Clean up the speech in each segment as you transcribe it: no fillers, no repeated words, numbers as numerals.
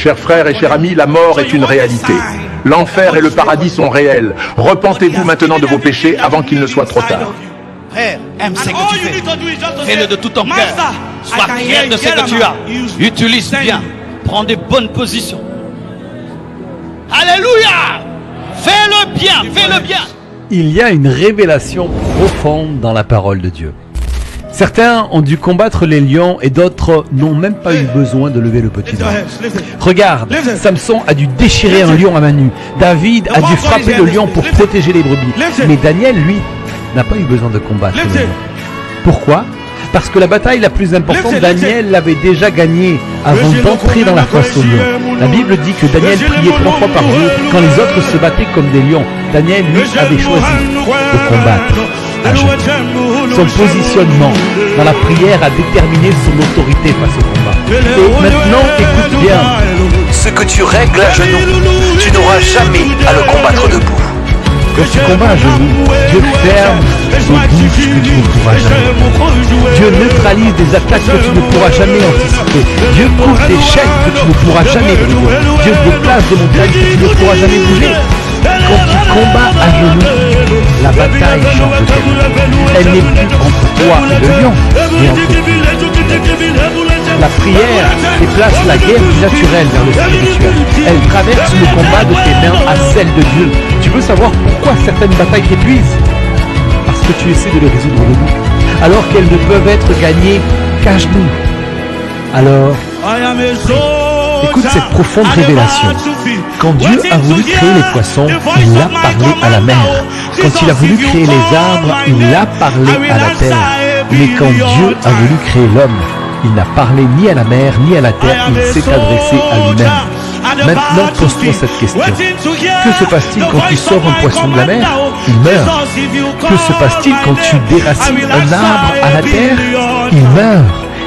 Chers frères et chers amis, la mort est une réalité. L'enfer et le paradis sont réels. Repentez-vous maintenant de vos péchés avant qu'il ne soit trop tard. Frère, aime ce que tu fais. Fais-le de tout ton cœur. Sois fier de ce que tu as. Utilise bien. Prends des bonnes positions. Alléluia. Fais-le bien, fais-le bien. Il y a une révélation profonde dans la parole de Dieu. Certains ont dû combattre les lions et d'autres n'ont même pas eu besoin de lever le petit doigt. Regarde, Samson a dû déchirer un lion à main nue. David a dû frapper le lion pour protéger les brebis. Mais Daniel, lui, n'a pas eu besoin de combattre le lion. Pourquoi ? Parce que la bataille la plus importante, Daniel l'avait déjà gagnée avant d'entrer dans la fosse aux lions. La Bible dit que Daniel priait 3 fois par jour quand les autres se battaient comme des lions. Daniel, lui, avait choisi de combattre à genoux. Son positionnement dans la prière a déterminé son autorité face au combat. Et maintenant, écoute bien. Ce que tu règles à genoux, tu n'auras jamais à le combattre debout. Quand tu combats à genoux, Dieu ferme des bouches que tu ne pourras jamais. Dieu neutralise des attaques que tu ne pourras jamais anticiper. Dieu coupe des chaînes que tu ne pourras jamais briser. Dieu déplace des montagnes que tu ne pourras jamais bouger. Quand tu combats à genoux, la bataille change de terrain. Elle n'est plus entre toi et le lion, mais entre toi. La prière déplace la guerre du naturel vers le spirituel. Elle traverse le combat de tes mains à celle de Dieu. Tu veux savoir pourquoi certaines batailles t'épuisent ? Parce que tu essaies de les résoudre debout, alors qu'elles ne peuvent être gagnées qu'à genoux. Alors, écoute cette profonde révélation. Quand Dieu a voulu créer les poissons, il a parlé à la mer. Quand il a voulu créer les arbres, il a parlé à la terre. Mais quand Dieu a voulu créer l'homme, il n'a parlé ni à la mer ni à la terre, il s'est adressé à lui-même. Maintenant, pose-toi cette question. Que se passe-t-il quand tu sors un poisson de la mer ? Il meurt. Que se passe-t-il quand tu déracines un arbre à la terre ? Il meurt.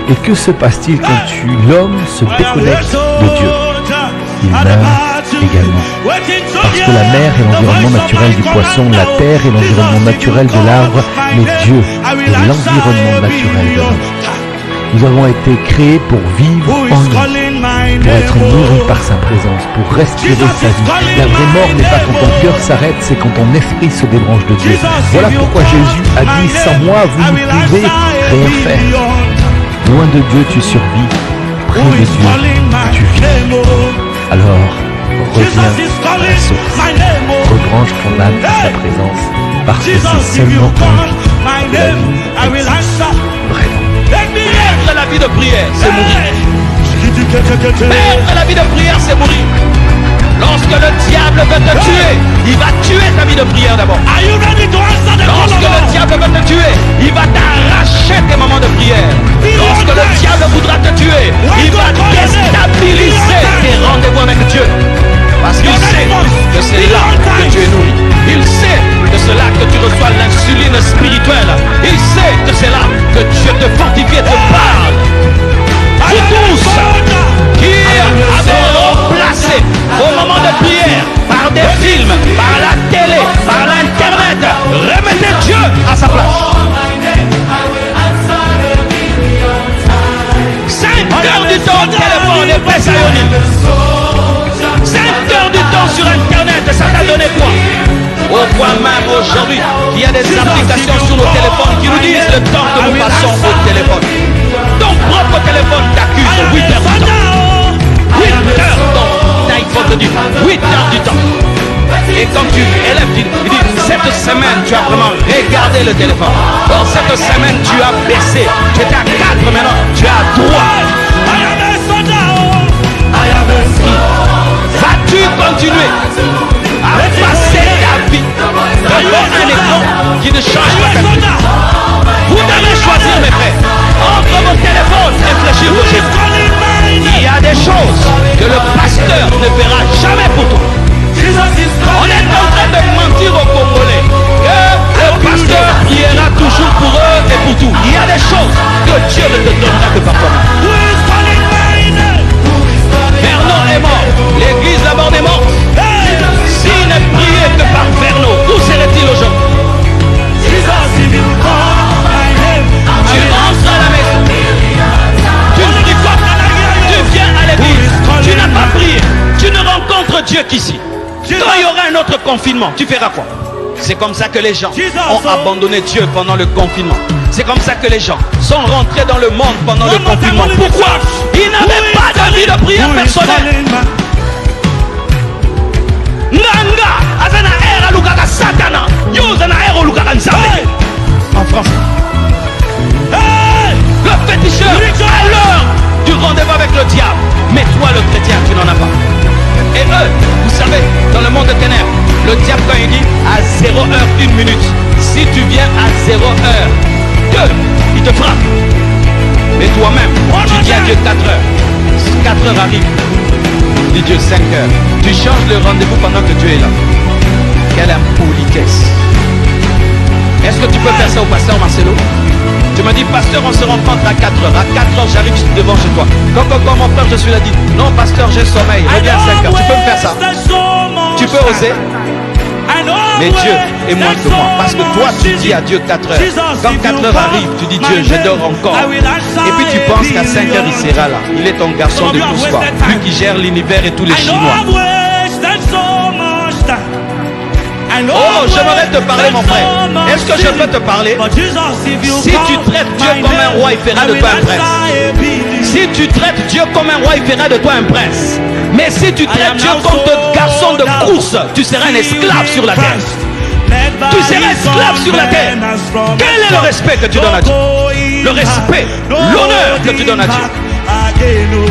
Et que se passe-t-il quand l'homme se déconnecte de Dieu ? Il meurt également. Parce que la mer est l'environnement naturel du poisson, la terre est l'environnement naturel de l'arbre, mais Dieu est l'environnement naturel de l'homme. Nous avons été créés pour vivre en lui, pour être nourris par sa présence, pour respirer sa vie. La vraie mort n'est pas quand ton cœur s'arrête, c'est quand ton esprit se débranche de Dieu. Voilà pourquoi Jésus a dit, sans moi, vous ne pouvez rien faire. Loin de Dieu, tu survis. Près de Dieu, tu vis. Alors, reviens à la source. Regrange ton âme à sa présence, parce que c'est seulement en lui que la vie existe vraiment. Perdre la vie de prière, c'est mourir. Perdre la vie de prière, c'est mourir. Lorsque le diable veut te tuer, il va tuer ta vie de prière d'abord. Lorsque le diable veut te tuer, il va t'arracher tes moments de prière. Lorsque le diable voudra te tuer, il va déstabiliser tes rendez-vous avec Dieu. Parce qu'il sait que c'est là que tu es nourri. Il sait que c'est là que tu reçois l'insuline spirituelle. Il sait que c'est là que Dieu te fortifie et te parle. Vous tous qui avez remplacé vos moments de prière par des films, par la télé, par l'internet, remettez Dieu à sa place. 5 heures du temps au téléphone et presse à Yonil. 5 heures du temps sur internet, ça t'a donné quoi? Au point même aujourd'hui, il y a des applications sur nos téléphones qui nous disent le temps que nous passons au téléphone. Ton propre téléphone t'accuse 8 heures du temps. 8 heures ton iPhone te dit 8 heures du temps. Et quand tu élèves, il dit cette semaine tu as vraiment regardé le téléphone. Or cette semaine tu as baissé. Tu étais à 4 maintenant, tu es à 3. Vas-tu continuer à passer ta vie devant un écran qui ne change pas ta vie? Vous devez choisir, mes frères, entre vos téléphones et fléchir vos genoux. Il y a des choses que le pasteur ne verra jamais pour toi. On est en train de mentir aux Congolais que le pasteur priera toujours pour eux et pour tout. Il y a des choses que Dieu ne te donnera que par toi. Dieu qu'ici. Quand il y aura un autre confinement, tu feras quoi? C'est comme ça que les gens ont abandonné Dieu pendant le confinement. C'est comme ça que les gens sont rentrés dans le monde pendant le confinement. Pourquoi? Ils n'avaient pas de vie de prière personnelle. Nanga, azana era lukaka satana, yozana era lukaka nzambe. En français. Le féticheur à l'heure du rendez-vous avec le diable. Mais toi le chrétien, tu n'en as pas. Et eux, vous savez, dans le monde de ténèbres, le diable quand il dit à 0 heure 1 minute, si tu viens à 0 heure 2, il te frappe. Mais toi-même, tu dis à Dieu 4 heures. 4 heures arrive. Dis Dieu 5 heures. Tu changes le rendez-vous pendant que Dieu est là. Quelle impolitesse. Est-ce que tu peux faire ça au pasteur Marcelo? Tu me dis, pasteur, on se rencontre à 4 heures. À 4 heures, j'arrive devant chez toi. Quand mon frère, je suis là, dit, non, pasteur, j'ai sommeil. Reviens à 5 heures. Tu peux me faire ça? Tu peux oser? Mais Dieu est moins que moi. Parce que toi, tu dis à Dieu 4 heures. Quand 4 heures arrive, tu dis, Dieu, je dors encore. Et puis tu penses qu'à 5 heures, il sera là. Il est ton garçon de douce, quoi. Lui qui gère l'univers et tous les Chinois. Oh, j'aimerais te parler, mon frère. Est-ce que je peux te parler? Si tu traites Dieu comme un roi, il fera de toi un prince. Si tu traites Dieu comme un roi, il fera de toi un prince. Mais si tu traites Dieu comme un garçon de course, tu seras un esclave sur la terre. Tu seras esclave sur la terre. Quel est le respect que tu donnes à Dieu? Le respect, l'honneur que tu donnes à Dieu.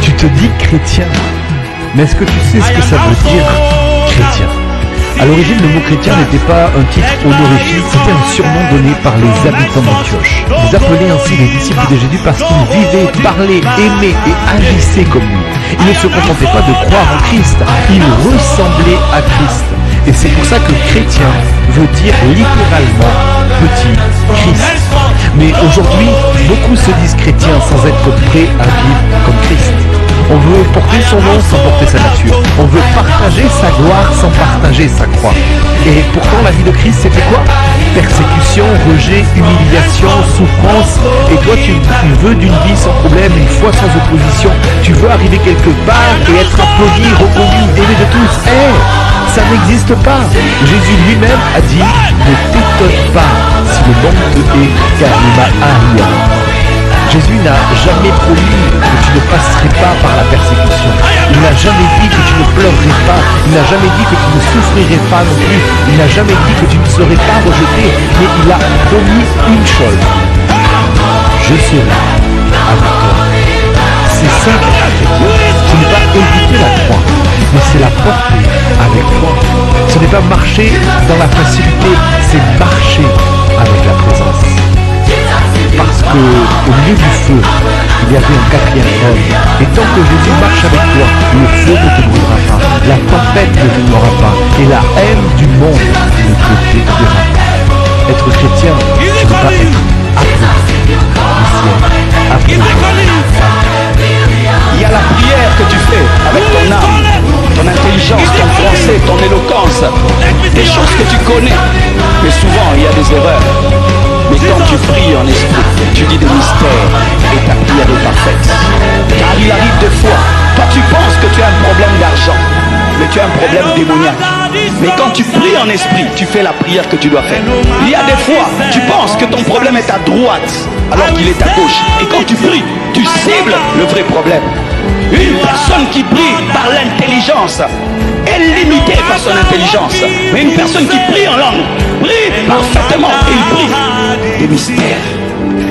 Tu te dis chrétien, mais est-ce que tu sais ce que ça veut dire chrétien? À l'origine, le mot chrétien n'était pas un titre honorifique, c'était un surnom donné par les habitants d'Antioche. Ils appelaient ainsi les disciples de Jésus parce qu'ils vivaient, parlaient, aimaient et agissaient comme lui. Ils ne se contentaient pas de croire en Christ, ils ressemblaient à Christ. Et c'est pour ça que chrétien veut dire littéralement petit Christ. Mais aujourd'hui, beaucoup se disent chrétiens sans être prêts à vivre comme Christ. On veut porter son nom sans porter sa nature. On veut partager sa gloire sans partager sa croix. Et pourtant la vie de Christ c'était quoi? Persécution, rejet, humiliation, souffrance. Et toi tu veux d'une vie sans problème, une foi sans opposition. Tu veux arriver quelque part et être applaudi, reconnu, aimé de tous. Ça n'existe pas. Jésus lui-même a dit, ne t'étonne pas si le monde te hait, car il m'a haï. Jésus n'a jamais promis que tu ne passerais pas par la persécution. Il n'a jamais dit que tu ne pleurerais pas. Il n'a jamais dit que tu ne souffrirais pas non plus. Il n'a jamais dit que tu ne serais pas rejeté. Mais il a promis une chose. Je serai avec toi. C'est ça la chrétien. Ce n'est pas éviter la croix, mais c'est la porter avec toi. Ce n'est pas marcher dans la facilité, c'est marcher avec la présence. Parce que au milieu du feu, il y avait un quatrième homme. Et tant que Jésus marche avec toi, le feu ne te brûlera pas, la tempête ne te tuera pas, et la haine du monde ne te détruira pas. Être chrétien, ce n'est pas être appelé. Il y a la prière que tu fais avec ton âme, ton intelligence, ton français, ton éloquence, des choses que tu connais. Mais souvent, il y a des erreurs. Mais quand tu pries en esprit, tu dis des mystères et ta prière est parfaite. Car il arrive des fois, toi tu penses que tu as un problème d'argent, mais tu as un problème démoniaque. Mais quand tu pries en esprit, tu fais la prière que tu dois faire. Il y a des fois, tu penses que ton problème est à droite, alors qu'il est à gauche. Et quand tu pries, tu cibles le vrai problème. Une personne qui prie par l'intelligence est limitée par son intelligence. Mais une personne qui prie en langue, prie parfaitement et il prie des mystères.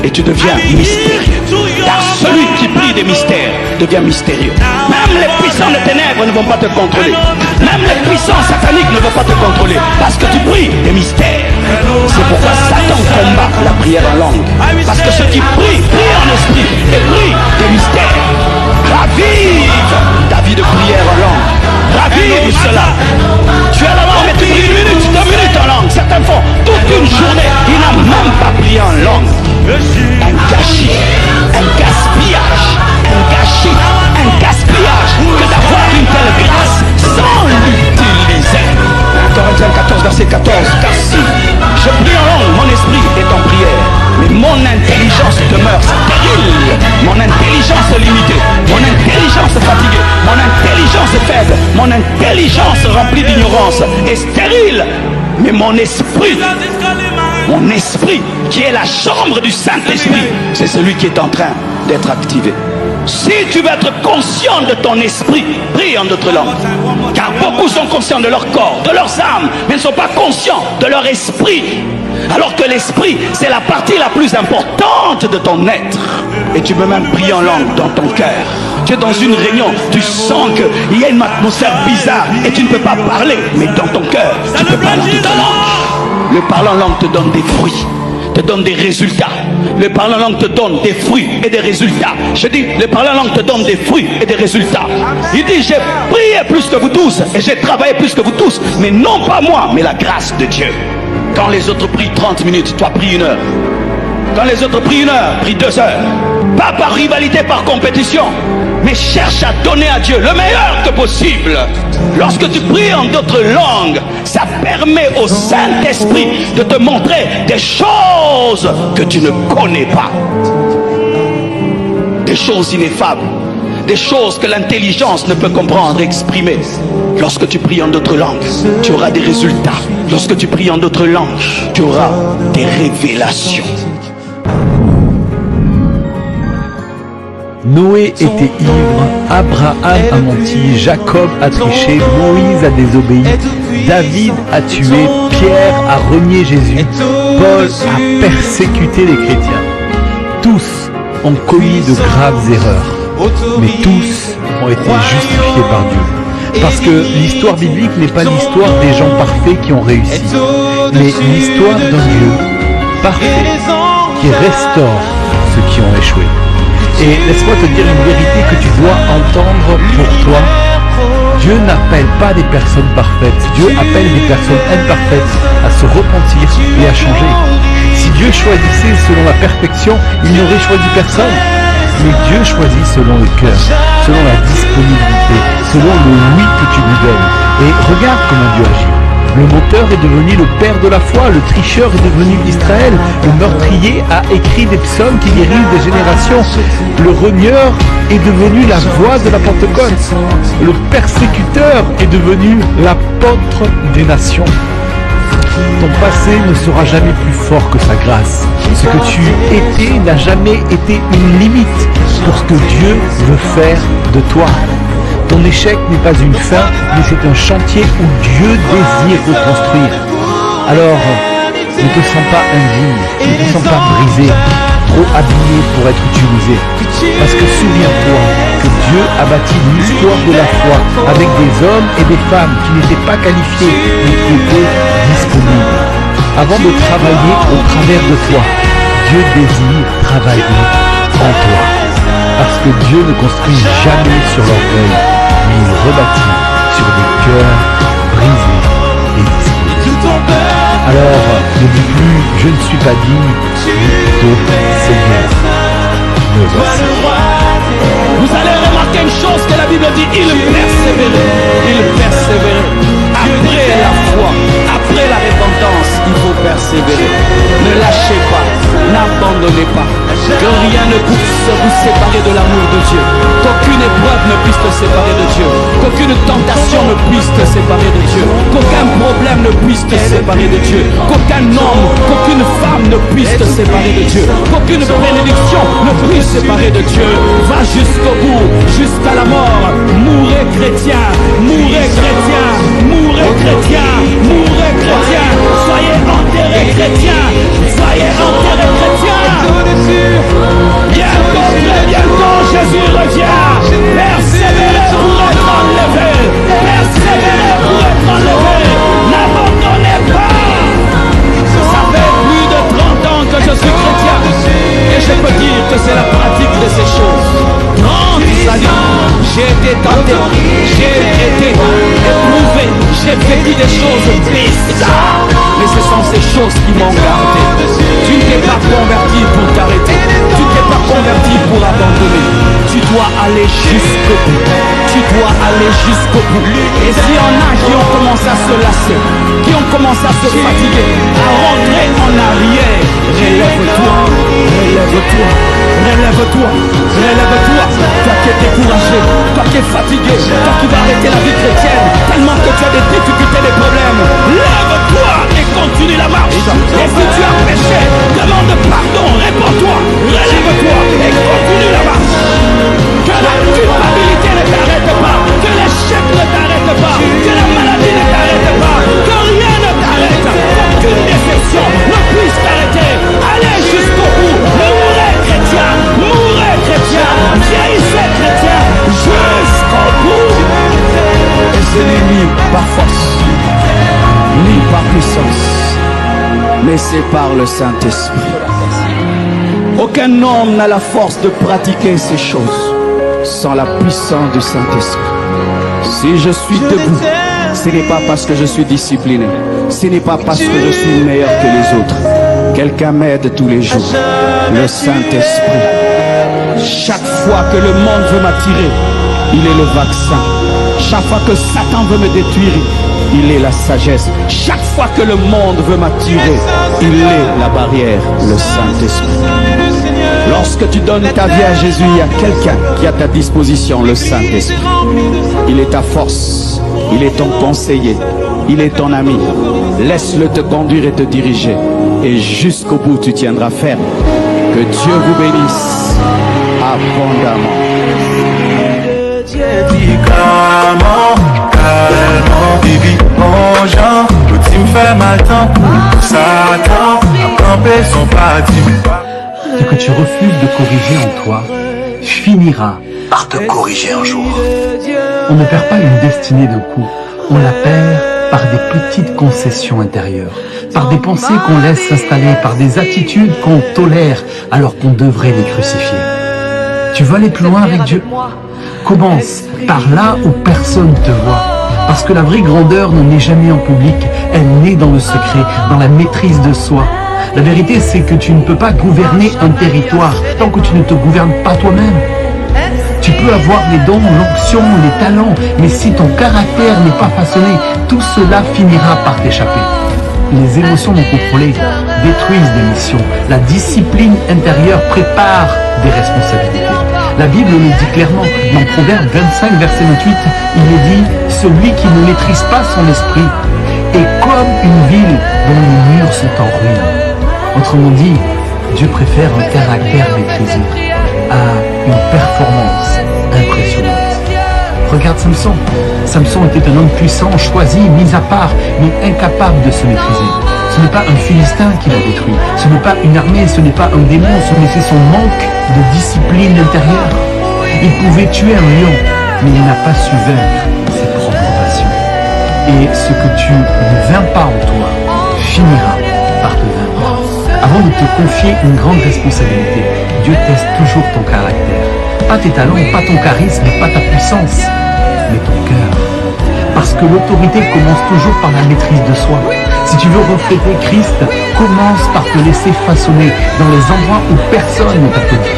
Et tu deviens mystérieux. Car celui qui prie des mystères devient mystérieux. Même les puissants des ténèbres ne vont pas te contrôler. Même les puissants sataniques ne vont pas te contrôler. Parce que tu pries des mystères. C'est pourquoi Satan combat la prière en langue. Parce que ceux qui prient, prient en esprit et prient des mystères. Ravive ta vie de prière en langue. Ravive cela. Tu as la langue mais tu pries 1 minute, 2 minutes en langue. Certains font toute une journée. Il n'a même pas prié en langue. Un gâchis, un gaspillage, un gâchis, un gaspillage que d'avoir une telle grâce sans l'utiliser. Corinthiens 14 verset 14. Car si je prie en langue, mon esprit est en prière, mais mon intelligence demeure stérile, mon intelligence limitée, mon intelligence fatiguée, mon mon intelligence remplie d'ignorance est stérile, mais mon esprit qui est la chambre du Saint-Esprit, c'est celui qui est en train d'être activé. Si tu veux être conscient de ton esprit, prie en d'autres langues. Car beaucoup sont conscients de leur corps, de leurs âmes, mais ne sont pas conscients de leur esprit. Alors que l'esprit, c'est la partie la plus importante de ton être. Et tu peux même prier en langue dans ton cœur. Tu es dans une réunion, tu sens qu'il y a une atmosphère bizarre et tu ne peux pas parler, mais dans ton cœur, tu peux parler en toute langue. Le parler en langue te donne des fruits, te donne des résultats. Le parler en langue te donne des fruits et des résultats. Je dis, le parler en langue te donne des fruits et des résultats. Il dit, j'ai prié plus que vous tous et j'ai travaillé plus que vous tous, mais non pas moi, mais la grâce de Dieu. Quand les autres prient 30 minutes, toi prie 1 heure. Quand les autres prient 1 heure, prie 2 heures. Pas par rivalité, par compétition, mais cherche à donner à Dieu le meilleur que possible. Lorsque tu pries en d'autres langues, ça permet au Saint-Esprit de te montrer des choses que tu ne connais pas. Des choses ineffables, des choses que l'intelligence ne peut comprendre et exprimer. Lorsque tu pries en d'autres langues, tu auras des résultats. Lorsque tu pries en d'autres langues, tu auras des révélations. Noé était ivre, Abraham a menti, Jacob a triché, Moïse a désobéi, David a tué, Pierre a renié Jésus, Paul a persécuté les chrétiens. Tous ont commis de graves erreurs, mais tous ont été justifiés par Dieu. Parce que l'histoire biblique n'est pas l'histoire des gens parfaits qui ont réussi, mais l'histoire d'un Dieu parfait qui restaure ceux qui ont échoué. Et laisse-moi te dire une vérité que tu dois entendre pour toi. Dieu n'appelle pas des personnes parfaites. Dieu appelle des personnes imparfaites à se repentir et à changer. Si Dieu choisissait selon la perfection, il n'aurait choisi personne. Mais Dieu choisit selon le cœur, selon la disponibilité, selon le oui que tu lui donnes. Et regarde comment Dieu agit. Le menteur est devenu le père de la foi, le tricheur est devenu Israël, le meurtrier a écrit des psaumes qui guérissent des générations, le renieur est devenu la voix de la Pentecôte, le persécuteur est devenu l'apôtre des nations. Ton passé ne sera jamais plus fort que sa grâce. Ce que tu étais n'a jamais été une limite pour ce que Dieu veut faire de toi. Ton échec n'est pas une fin, mais c'est un chantier où Dieu désire reconstruire. Alors, ne te sens pas indigne, ne te sens pas brisé, trop abîmé pour être utilisé. Parce que souviens-toi que Dieu a bâti l'histoire de la foi avec des hommes et des femmes qui n'étaient pas qualifiés, mais qui étaient disponibles. Avant de travailler au travers de toi, Dieu désire travailler en toi. Parce que Dieu ne construit jamais sur l'orgueil, mais il rebâtit sur des cœurs brisés et disponibles. Alors, ne dis plus « je ne suis pas digne », mais plutôt « Seigneur, me voici ». Vous allez remarquer une chose que la Bible dit, il persévérait. Après la foi, après la repentance, il faut persévérer. Ne lâchez pas, n'abandonnez pas. Que rien ne puisse vous séparer de l'amour de Dieu. Qu'aucune épreuve ne puisse te séparer de Dieu. Qu'aucune tentation ne puisse te séparer de Dieu. Qu'aucun problème ne puisse te séparer de Dieu. Qu'aucun homme, qu'aucune femme ne puisse te séparer de Dieu. Qu'aucune bénédiction ne puisse te séparer de Dieu. Va jusqu'au bout, jusqu'à la mort. Mourez chrétien, mourez chrétien, mourez chrétien, mourez chrétien. Soyez enterrés chrétiens, soyez enterrés chrétiens. Bientôt, très bientôt, Jésus revient. Persévérez pour être enlevé. Persévérez pour être enlevé. N'abandonnez pas. Ça fait plus de 30 ans que je suis chrétien. Et je peux dire que c'est la pratique de ces choses. 30 années, j'ai été tenté, j'ai été éprouvé, j'ai vécu des choses bizarres. Mais ce sont ces choses qui m'ont gardé. Tu ne t'es pas converti pour t'arrêter. Tu ne t'es pas converti pour abandonner. Tu dois aller jusqu'au bout. Tu dois aller jusqu'au bout. Et s'il y en a qui ont commencé à se lasser, qui ont commencé à se fatiguer, à rentrer en arrière, relève-toi, relève-toi, relève-toi, relève-toi. Toi qui es découragé, toi qui es fatigué, toi qui vas arrêter la vie chrétienne. mais c'est par le Saint-Esprit. Aucun homme n'a la force de pratiquer ces choses sans la puissance du Saint-Esprit. Si je suis debout, ce n'est pas parce que je suis discipliné, ce n'est pas parce que je suis meilleur que les autres. Quelqu'un m'aide tous les jours, le Saint-Esprit. Chaque fois que le monde veut m'attirer, il est le vaccin. Chaque fois que Satan veut me détruire, il est la sagesse. Chaque fois que le monde veut m'attirer, il est la barrière, le Saint-Esprit. Lorsque tu donnes ta vie à Jésus, il y a quelqu'un qui est à ta disposition, le Saint-Esprit. Il est ta force, il est ton conseiller, il est ton ami. Laisse-le te conduire et te diriger. Et jusqu'au bout, tu tiendras ferme. Que Dieu vous bénisse abondamment. Calmement, baby, mon genre, tu me fais mal tant pour Satan, à camper son paradis. Ce que tu refuses de corriger en toi finira Par te corriger un jour. On ne perd pas une destinée d'un coup, on la perd par des petites concessions intérieures, par des pensées qu'on laisse s'installer, par des attitudes qu'on tolère alors qu'on devrait les crucifier. Tu veux aller plus loin avec Dieu? Commence par là où personne te voit. Parce que la vraie grandeur ne naît jamais en public, elle naît dans le secret, dans la maîtrise de soi. La vérité, c'est que tu ne peux pas gouverner un territoire tant que tu ne te gouvernes pas toi-même. Tu peux avoir les dons, l'onction, les talents, mais si ton caractère n'est pas façonné, tout cela finira par t'échapper. Les émotions non contrôlées détruisent des missions. La discipline intérieure prépare des responsabilités. La Bible nous dit clairement, dans Proverbe 25, verset 28, il est dit « Celui qui ne maîtrise pas son esprit est comme une ville dont les murs sont en ruine. » Autrement dit, Dieu préfère un caractère maîtrisé à une performance impressionnante. Regarde Samson. Samson était un homme puissant, choisi, mis à part, mais incapable de se maîtriser. Ce n'est pas un Philistin qui l'a détruit. Ce n'est pas une armée, ce n'est pas un démon, mais c'est son manque de discipline intérieure. Il pouvait tuer un lion, mais il n'a pas su vaincre ses propres passions. Et ce que tu ne vains pas en toi finira par te vaincre. Avant de te confier une grande responsabilité, Dieu teste toujours ton caractère. Pas tes talents, pas ton charisme, pas ta puissance, mais ton cœur. Parce que l'autorité commence toujours par la maîtrise de soi. Si tu veux refléter Christ, commence par te laisser façonner dans les endroits où personne ne t'a connu.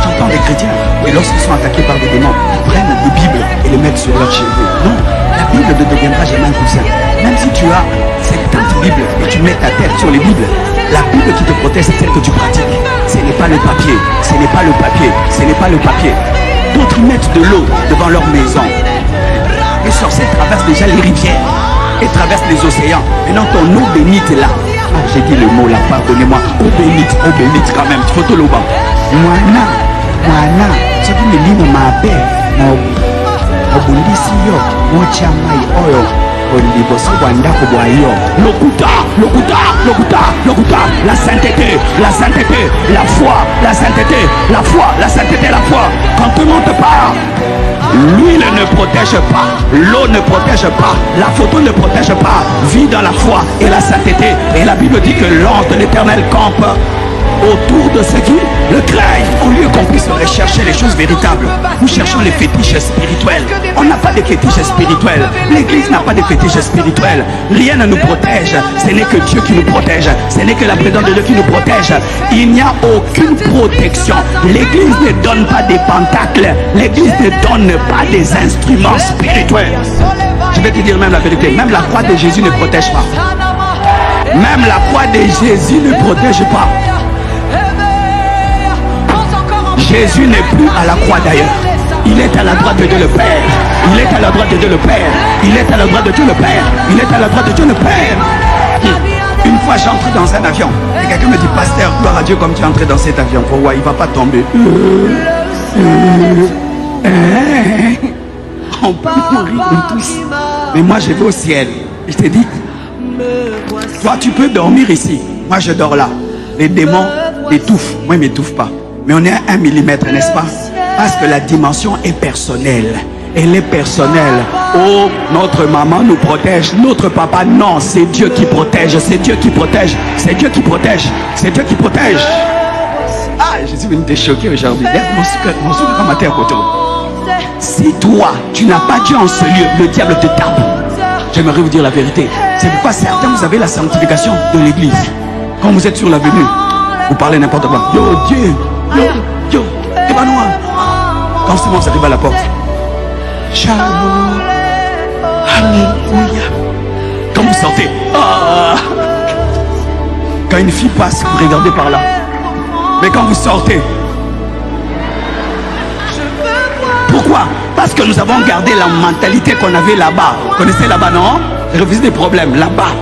J'entends des chrétiens, et lorsqu'ils sont attaqués par des démons, ils prennent des Bibles et les mettent sur leurs cheveux. Non, la Bible ne deviendra jamais un coussin. Même si tu as 70 Bibles et tu mets ta tête sur les Bibles, la Bible qui te protège, c'est celle que tu pratiques. Ce n'est pas le papier, ce n'est pas le papier, ce n'est pas le papier. D'autres mettent de l'eau devant leur maison. Les sorciers traversent déjà les rivières et traversent les océans. Maintenant ton eau bénite est là. Ah, j'ai dit le mot là, pardonnez-moi. Eau bénite quand même. Tu faut te le banc. Mwana, c'est une ligne ma paix. Obundisi yo, mochamai oyo. Lokuta, la sainteté, la foi, la sainteté, la foi. Quand tout le monde te parle, l'huile ne protège pas, l'eau ne protège pas, la photo ne protège pas. Vis dans la foi et la sainteté. Et la Bible dit que l'ange de l'Éternel campe autour de ceux qui le craignent. Au lieu qu'on puisse rechercher les choses véritables, nous cherchons les fétiches spirituels. On n'a pas de fétiches spirituels. L'église n'a pas de fétiches spirituels. Rien ne nous protège. Ce n'est que Dieu qui nous protège. Ce n'est que la présence de Dieu qui nous protège. Il n'y a aucune protection. L'église ne donne pas des pentacles. L'église ne donne pas des instruments spirituels. Je vais te dire même la vérité. Même la croix de Jésus ne protège pas. Même la croix de Jésus ne protège pas. Jésus n'est plus à la croix d'ailleurs. Il est à la droite de Dieu le Père. Il est à la droite de Dieu le Père. Il est à la droite de Dieu le Père. Il est à la droite de Dieu le Père. Une fois j'entre dans un avion et quelqu'un me dit pasteur, gloire à Dieu comme tu es entré dans cet avion. Oh ouais, il va pas tomber. On peut mourir tous. Mais moi je vais au ciel. Je te dis, toi tu peux dormir ici. Moi je dors là. Les démons m'étouffent. Moi ils ne m'étouffent pas. Mais on est à 1 millimètre, n'est-ce pas? Parce que la dimension est personnelle. Elle est personnelle. Oh, notre maman nous protège, notre papa, non, c'est Dieu qui protège, c'est Dieu qui protège, c'est Dieu qui protège, c'est Dieu qui protège. Ah, je suis venu te choquer aujourd'hui. Regarde mon sourire comme à terre côté. Si toi, tu n'as pas Dieu en ce lieu, le diable te tape. J'aimerais vous dire la vérité. C'est pourquoi certains, vous avez la sanctification de l'église. Quand vous êtes sur l'avenue, vous parlez n'importe quoi. Yo, Dieu, yo, évanouis. Quand c'est bon, ça arrive à la porte. Shalom. Alléluia. Quand vous sortez, quand une fille passe, vous regardez par là. Mais quand vous sortez, pourquoi? Parce que nous avons gardé la mentalité qu'on avait là-bas. Vous connaissez là-bas, non? Refusez des problèmes là-bas.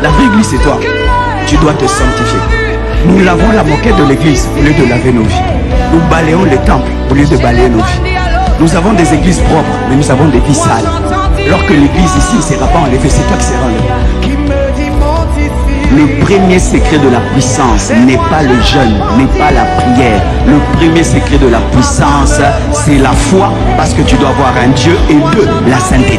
La vraie église, c'est toi. Tu dois te sanctifier. Nous lavons la moquette de l'église au lieu de laver nos vies. Nous balayons les temples au lieu de balayer nos vies. Nous avons des églises propres, mais nous avons des vies sales. Alors que l'église ici ne sera pas enlevée, c'est toi qui seras enlevé. Le premier secret de la puissance n'est pas le jeûne, n'est pas la prière. Le premier secret de la puissance, c'est la foi, parce que tu dois avoir un Dieu, et deux, la sainteté.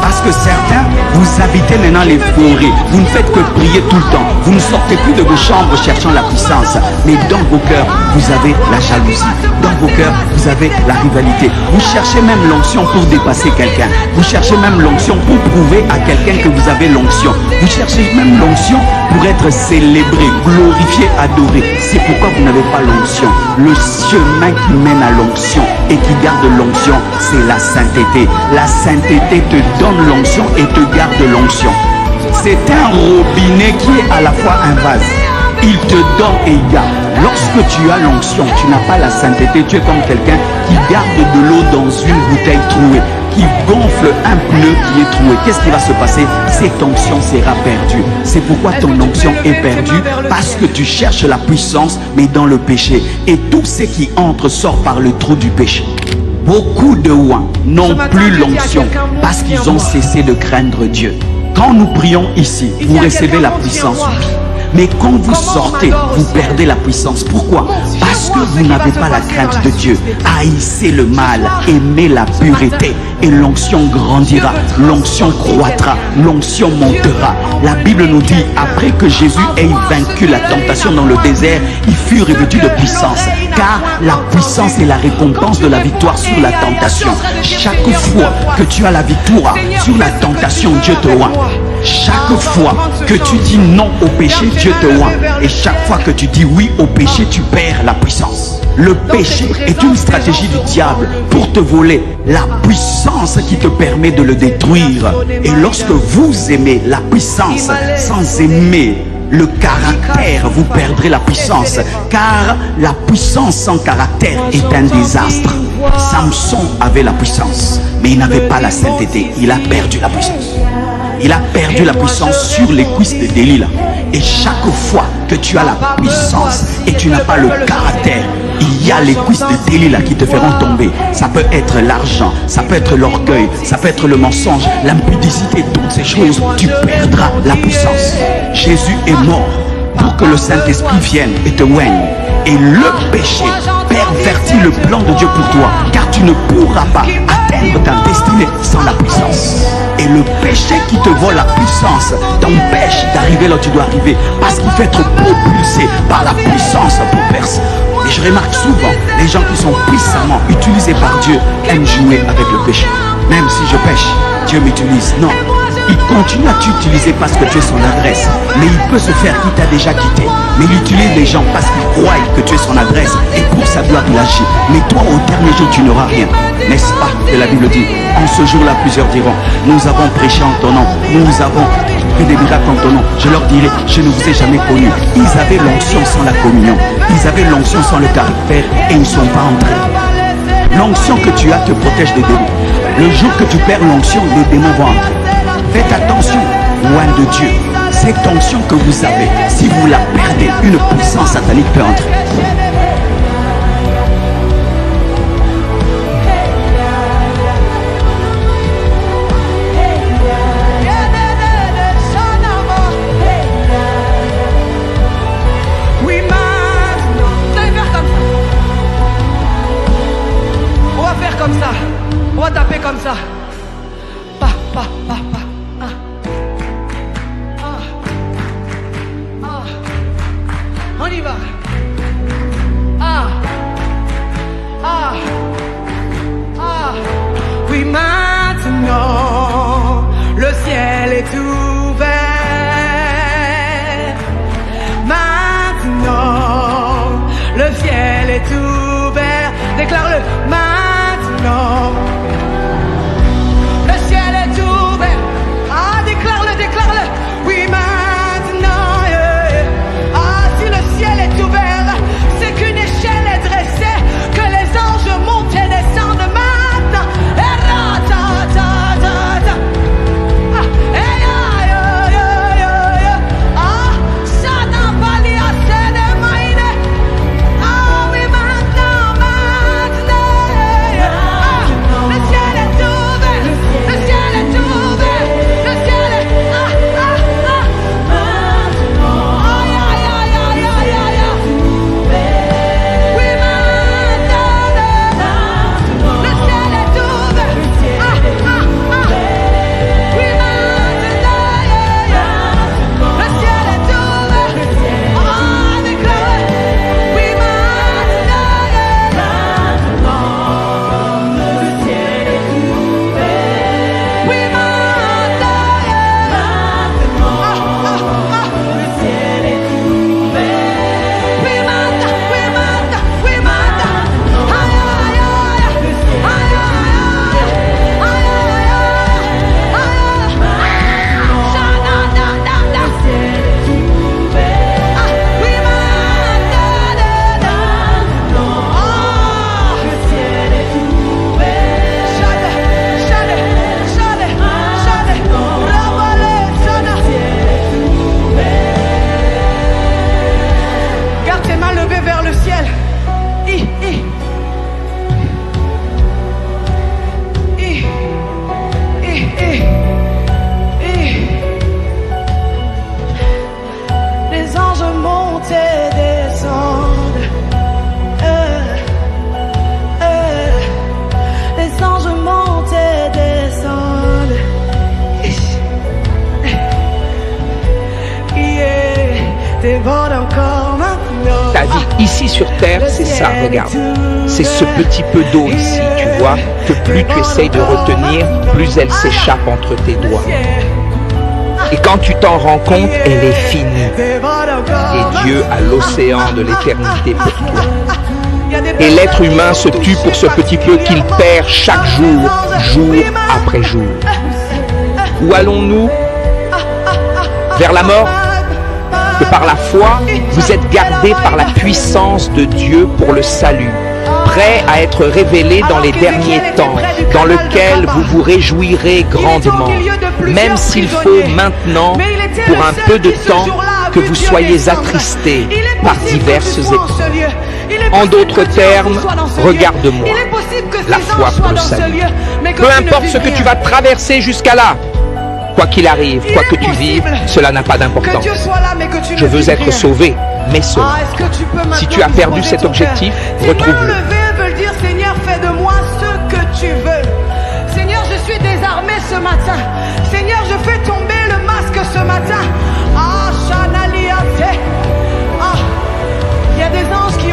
Parce que certains, vous habitez maintenant les forêts. Vous ne faites que prier tout le temps. Vous ne sortez plus de vos chambres cherchant la puissance. Mais dans vos cœurs, vous avez la jalousie. Dans vos cœurs, vous avez la rivalité. Vous cherchez même l'onction pour dépasser quelqu'un. Vous cherchez même l'onction pour prouver à quelqu'un que vous avez l'onction. Vous cherchez même l'onction pour être célébré, glorifié, adoré. C'est pourquoi vous n'avez pas l'onction. Le chemin qui mène à l'onction et qui garde l'onction, c'est la sainteté. La sainteté te donne l'onction et te garde l'onction. C'est un robinet qui est à la fois un vase. Il te donne et il garde. Lorsque tu as l'onction, tu n'as pas la sainteté, tu es comme quelqu'un qui garde de l'eau dans une bouteille trouée, qui gonfle un pneu qui est troué. Qu'est-ce qui va se passer? Cette onction sera perdue. C'est pourquoi ton onction est perdue, parce que tu cherches la puissance, mais dans le péché. Et tout ce qui entre sort par le trou du péché. Beaucoup de oins n'ont plus l'onction parce qu'ils ont cessé de craindre Dieu. Quand nous prions ici, vous recevez la puissance. Mais quand vous sortez, vous perdez la puissance. Pourquoi? Parce que vous n'avez pas la crainte de Dieu. Haïssez le mal, aimez la pureté, et l'onction grandira, l'onction croîtra, l'onction montera. La Bible nous dit, après que Jésus ait vaincu la tentation dans le désert, il fut revêtu de puissance. Car la puissance est la récompense de la victoire sur la tentation. Chaque fois que tu as la victoire sur la tentation, Dieu te oint. Chaque fois que tu dis non au péché, Dieu te oint. Et chaque fois que tu dis oui au péché, tu perds la puissance. Le péché est une stratégie du diable pour te voler la puissance qui te permet de le détruire. Et lorsque vous aimez la puissance sans aimer le caractère, vous perdrez la puissance. Car la puissance sans caractère est un désastre. Samson avait la puissance, mais il n'avait pas la sainteté. Il a perdu la puissance. Il a perdu la puissance sur les cuisses de Delilah. Et chaque fois que tu as la puissance et tu n'as pas le caractère, il y a les cuisses de Delilah qui te feront tomber. Ça peut être l'argent, ça peut être l'orgueil, ça peut être le mensonge, l'impudicité, toutes ces choses. Tu perdras la puissance. Jésus est mort pour que le Saint-Esprit vienne et te oigne. Et le péché pervertit le plan de Dieu pour toi, car tu ne pourras pas atteindre ta destinée sans la puissance. Et le péché qui te vole la puissance t'empêche d'arriver là où tu dois arriver, parce qu'il faut être propulsé par la puissance pour percer. Et je remarque souvent, les gens qui sont puissamment utilisés par Dieu aiment jouer avec le péché. Même si je pêche, Dieu m'utilise. Non, il continue à t'utiliser parce que tu es son adresse. Mais il peut se faire qu'il t'a déjà quitté. Mais il utilise les gens parce qu'il croit que tu es son adresse. Et pour sa gloire, il agit. Mais toi, au dernier jour, tu n'auras rien. N'est-ce pas que la Bible dit? En ce jour-là, plusieurs diront, nous avons prêché en ton nom, nous avons fait des miracles en ton nom. Je leur dirai, je ne vous ai jamais connu. Ils avaient l'onction sans la communion. Ils avaient l'onction sans le caractère et ils ne sont pas entrés. L'onction que tu as te protège des démons. Le jour que tu perds l'onction, les démons vont entrer. Faites attention, loin de Dieu. Cette onction que vous avez, si vous la perdez, une puissance satanique peut entrer. comme ça. On va taper comme ça. Pa, pa, pa, pa. Ah. Ah. Ah. On y va. Ah. Ah. Ah. Oui, maintenant, le ciel est ouvert. Maintenant, le ciel est ouvert. Déclare-le. Maintenant, le ciel est ouvert. Ah, déclare-le, déclare-le. Oui, maintenant. Ah, si le ciel est ouvert, c'est qu'une échelle est dressée, que les anges montent et descendent maintenant. Ta vie ici sur terre, c'est ça, regarde. C'est ce petit peu d'eau ici, tu vois, que plus tu essayes de retenir, plus elle s'échappe entre tes doigts. Et quand tu t'en rends compte, elle est finie. Et Dieu a l'océan de l'éternité pour toi. Et l'être humain se tue pour ce petit peu qu'il perd chaque jour, jour après jour. Où allons-nous? Vers la mort? Que par la foi, vous êtes gardés par la puissance de Dieu pour le salut, prêts à être révélés dans les derniers temps, dans lequel vous vous réjouirez grandement, même s'il faut maintenant, pour un peu de temps, que vous soyez attristés par diverses épreuves. En d'autres termes, regarde-moi, la foi pour le salut. Peu importe ce que tu vas traverser jusqu'à là, quoi qu'il arrive, quoi que tu vives, cela n'a pas d'importance. Je veux être sauvé, mais seul. Si tu as perdu cet objectif, retrouve-le. Veulent dire, Seigneur, fais de moi ce que tu veux. Seigneur, je suis désarmé ce matin. Seigneur, je fais tomber le masque ce matin. Ah, Chanali a fait. Ah, il y a des anges qui